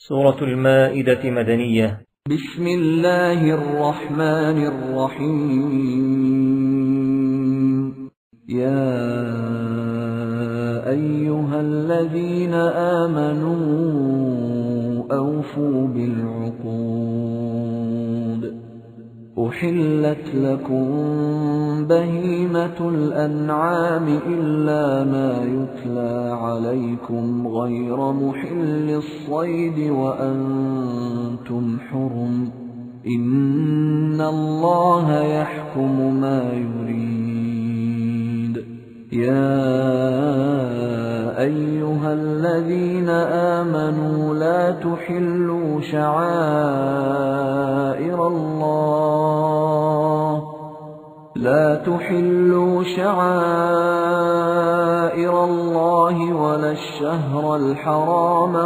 سورة المائدة مدنية. بسم الله الرحمن الرحيم. يا أيها الذين آمنوا أوفوا بالعقود. أحلت لكم بهيمة الأنعام إلا ما يتلى عليكم غير محل الصيد وأنتم حرم. إن الله يحكم ما يريد. يا أيها الذين آمنوا لا تحلوا شعائر الله ولا الشهر الحرام